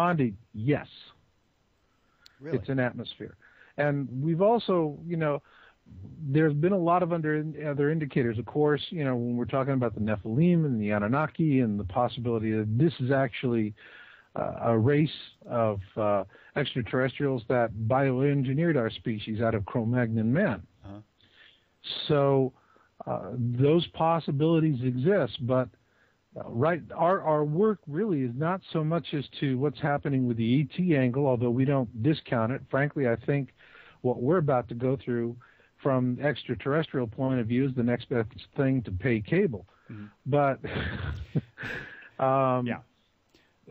responding, yes. Really? It's an atmosphere. And we've also, there's been a lot of other indicators. Of course, when we're talking about the Nephilim and the Anunnaki and the possibility that this is actually a race of extraterrestrials that bioengineered our species out of Cro-Magnon man. Uh-huh. So those possibilities exist, but our work really is not so much as to what's happening with the ET angle, although we don't discount it. Frankly, I think what we're about to go through from extraterrestrial point of view is the next best thing to pay cable. Mm-hmm. But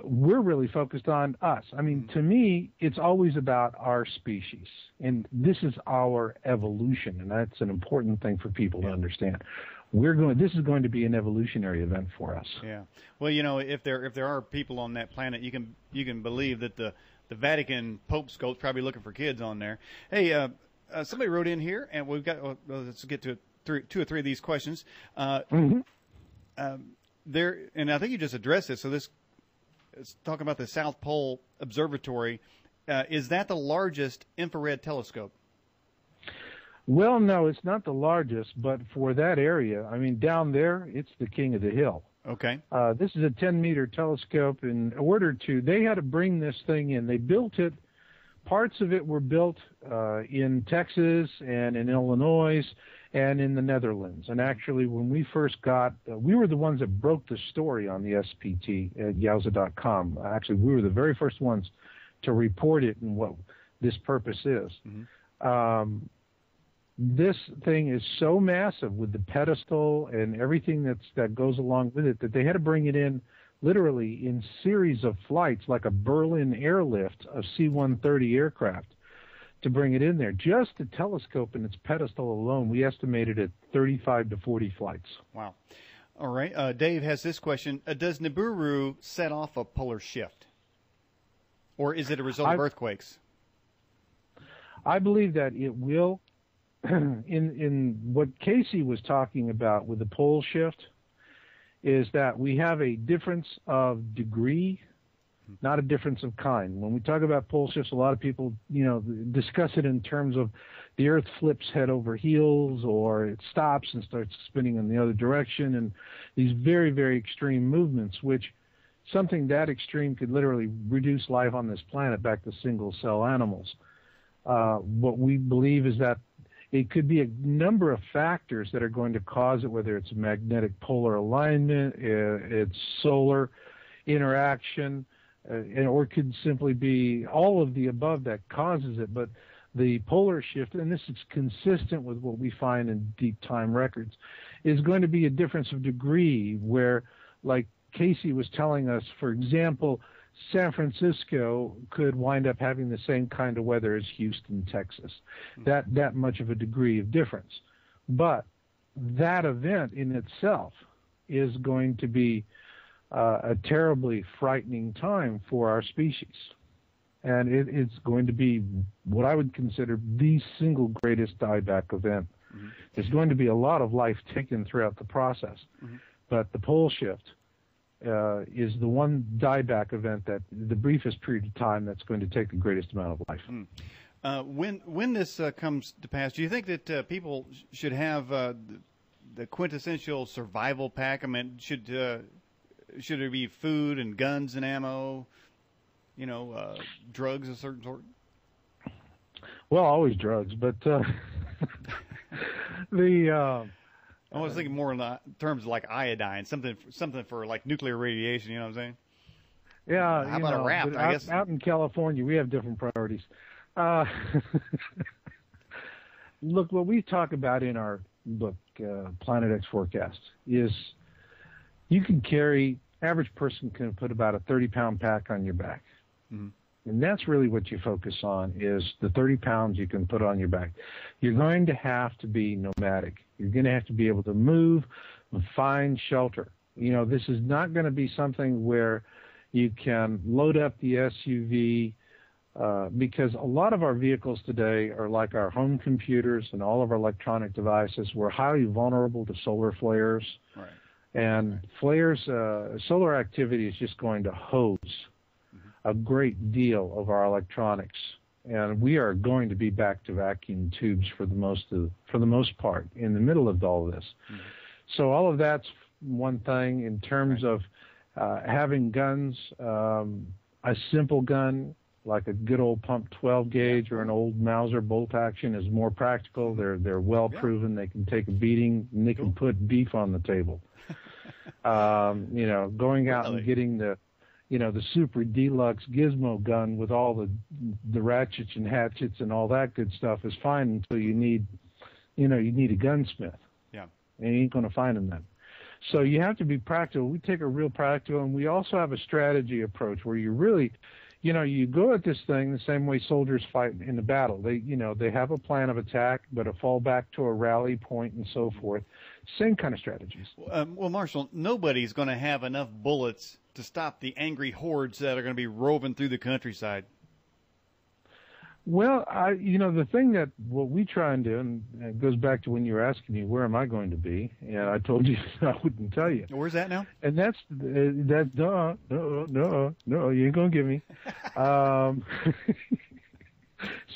we're really focused on us. I mean, to me, it's always about our species, and this is our evolution, and that's an important thing for people to understand. This is going to be an evolutionary event for us. Yeah. Well, if there are people on that planet, you can believe that the Vatican Pope Scope's probably looking for kids on there. Hey, somebody wrote in here, and we've got let's get to two or three of these questions. And I think you just addressed this. So it's talking about the South Pole Observatory. Is that the largest infrared telescope? Well, no, it's not the largest, but for that area, I mean, down there, it's the king of the hill. Okay. This is a 10-meter telescope. In order to, they had to bring this thing in. They built it. Parts of it were built in Texas and in Illinois and in the Netherlands. And actually, when we first got, we were the ones that broke the story on the SPT at Yowza.com. Actually, we were the very first ones to report it and what this purpose is. Mm-hmm. This thing is so massive with the pedestal and everything that goes along with it that they had to bring it in literally in series of flights like a Berlin airlift of C-130 aircraft to bring it in there. Just the telescope and its pedestal alone, we estimated at 35 to 40 flights. Wow. All right. Dave has this question. Does Nibiru set off a polar shift? Or is it a result of earthquakes? I believe that it will. In what Casey was talking about with the pole shift is that we have a difference of degree, not a difference of kind. When we talk about pole shifts, a lot of people, discuss it in terms of the Earth flips head over heels, or it stops and starts spinning in the other direction, and these very, very extreme movements, which something that extreme could literally reduce life on this planet back to single-cell animals. What we believe is that it could be a number of factors that are going to cause it, whether it's magnetic polar alignment, it's solar interaction, or it could simply be all of the above that causes it. But the polar shift, and this is consistent with what we find in deep time records, is going to be a difference of degree where, like Casey was telling us, for example, San Francisco could wind up having the same kind of weather as Houston, Texas. That much of a degree of difference. But that event in itself is going to be a terribly frightening time for our species. And it's going to be what I would consider the single greatest dieback event. Mm-hmm. There's going to be a lot of life taken throughout the process. Mm-hmm. But the pole shift is the one dieback event that the briefest period of time that's going to take the greatest amount of life. When this comes to pass, do you think that people should have the quintessential survival pack? I mean, should there be food and guns and ammo, drugs of a certain sort? Well, always drugs, but I was thinking more in terms of like iodine, something for like nuclear radiation. You know what I'm saying? Yeah. How about a raft? I guess out in California we have different priorities. Look, what we talk about in our book, Planet X Forecast, is you can carry. Average person can put about a 30-pound pack on your back. Mm-hmm. And that's really what you focus on, is the 30 pounds you can put on your back. You're going to have to be nomadic. You're going to have to be able to move and find shelter. This is not going to be something where you can load up the SUV, because a lot of our vehicles today are like our home computers and all of our electronic devices. We're highly vulnerable to solar flares. Right. And flares, solar activity is just going to hose a great deal of our electronics, and we are going to be back to vacuum tubes for the most part in the middle of all of this. Mm-hmm. So all of that's one thing in terms of having guns. A simple gun like a good old pump 12 gauge or an old Mauser bolt action is more practical. They're well proven. They can take a beating, and they can put beef on the table. Going out and getting the super deluxe gizmo gun with all the ratchets and hatchets and all that good stuff is fine until you need a gunsmith. Yeah. And you ain't going to find them then. So you have to be practical. We take a real practical, and we also have a strategy approach where you really, you go at this thing the same way soldiers fight in the battle. They have a plan of attack, but a fallback to a rally point and so forth. Same kind of strategies. Well, Marshall, nobody's going to have enough bullets to stop the angry hordes that are going to be roving through the countryside. Well, the thing that what we try and do, and it goes back to when you were asking me, where am I going to be? And I told you I wouldn't tell you. Where's that now? And that's no, you ain't going to give me.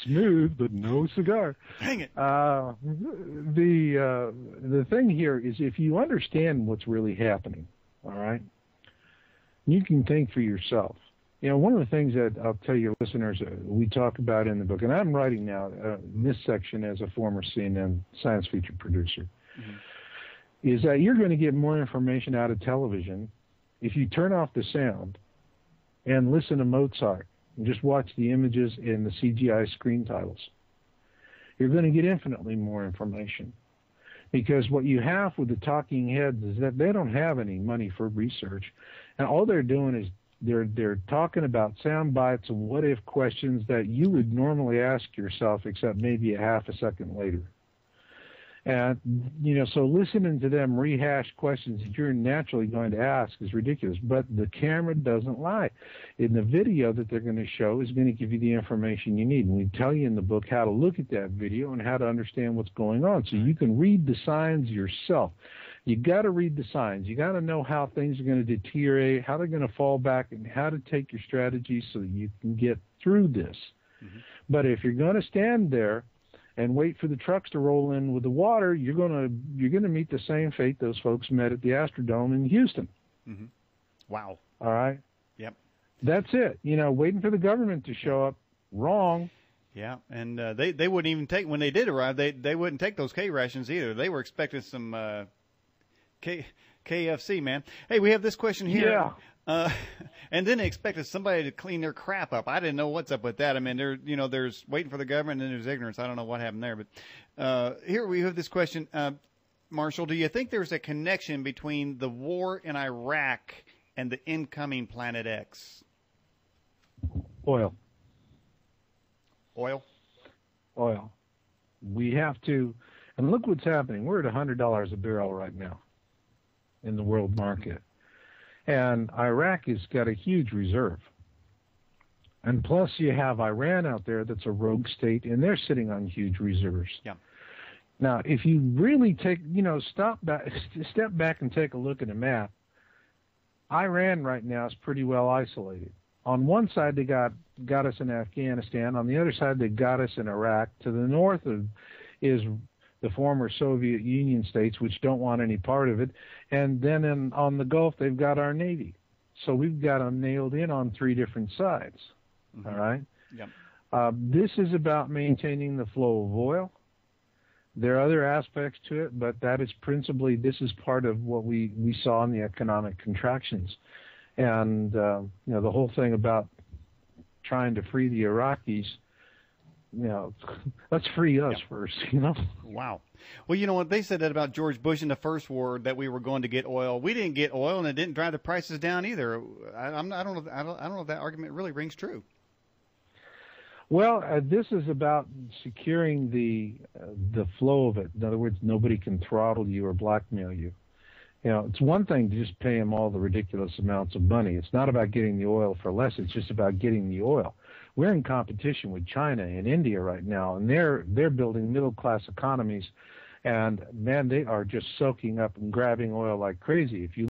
Smooth, but no cigar. Dang it. The thing here is if you understand what's really happening, all right, you can think for yourself. One of the things that I'll tell your listeners we talk about in the book, and I'm writing now in this section as a former CNN science feature producer, is that you're going to get more information out of television if you turn off the sound and listen to Mozart and just watch the images and the CGI screen titles. You're going to get infinitely more information. Because what you have with the talking heads is that they don't have any money for research. And all they're doing is they're talking about sound bites and what-if questions that you would normally ask yourself, except maybe a half a second later. And, so listening to them rehash questions that you're naturally going to ask is ridiculous. But the camera doesn't lie. In the video that they're going to show is going to give you the information you need. And we tell you in the book how to look at that video and how to understand what's going on so you can read the signs yourself. You got to read the signs. You got to know how things are going to deteriorate, how they're going to fall back, and how to take your strategy so that you can get through this. Mm-hmm. But if you're going to stand there and wait for the trucks to roll in with the water, you're going to meet the same fate those folks met at the Astrodome in Houston. Mm-hmm. Wow. All right. Yep. That's it. Waiting for the government to show up. Wrong. Yeah, and they wouldn't even take, when they did arrive, they wouldn't take those K rations either. They were expecting some KFC, man. Hey, we have this question here. Yeah. And then they expected somebody to clean their crap up. I didn't know what's up with that. I mean, there's waiting for the government, and then there's ignorance. I don't know what happened there. But here we have this question. Marshall, do you think there's a connection between the war in Iraq and the incoming Planet X? Oil. Oil? Oil. We have to, and look what's happening. We're at $100 a barrel right now in the world market. And Iraq has got a huge reserve. And plus you have Iran out there that's a rogue state, and they're sitting on huge reserves. Yeah. Now, if you really step back and take a look at a map, Iran right now is pretty well isolated. On one side, they got us in Afghanistan. On the other side, they got us in Iraq. To the north is the former Soviet Union states, which don't want any part of it. And then on the Gulf, they've got our Navy. So we've got them nailed in on three different sides. Mm-hmm. All right? Yep. This is about maintaining the flow of oil. There are other aspects to it, but that is principally, this is part of what we saw in the economic contractions. And, the whole thing about trying to free the Iraqis, let's free us first, Wow. Well, you know what? They said that about George Bush in the first war, that we were going to get oil. We didn't get oil, and it didn't drive the prices down either. I don't know if that argument really rings true. Well, this is about securing the flow of it. In other words, nobody can throttle you or blackmail you. It's one thing to just pay them all the ridiculous amounts of money. It's not about getting the oil for less. It's just about getting the oil. We're in competition with China and India right now, and they're building middle-class economies, and, man, they are just soaking up and grabbing oil like crazy. If you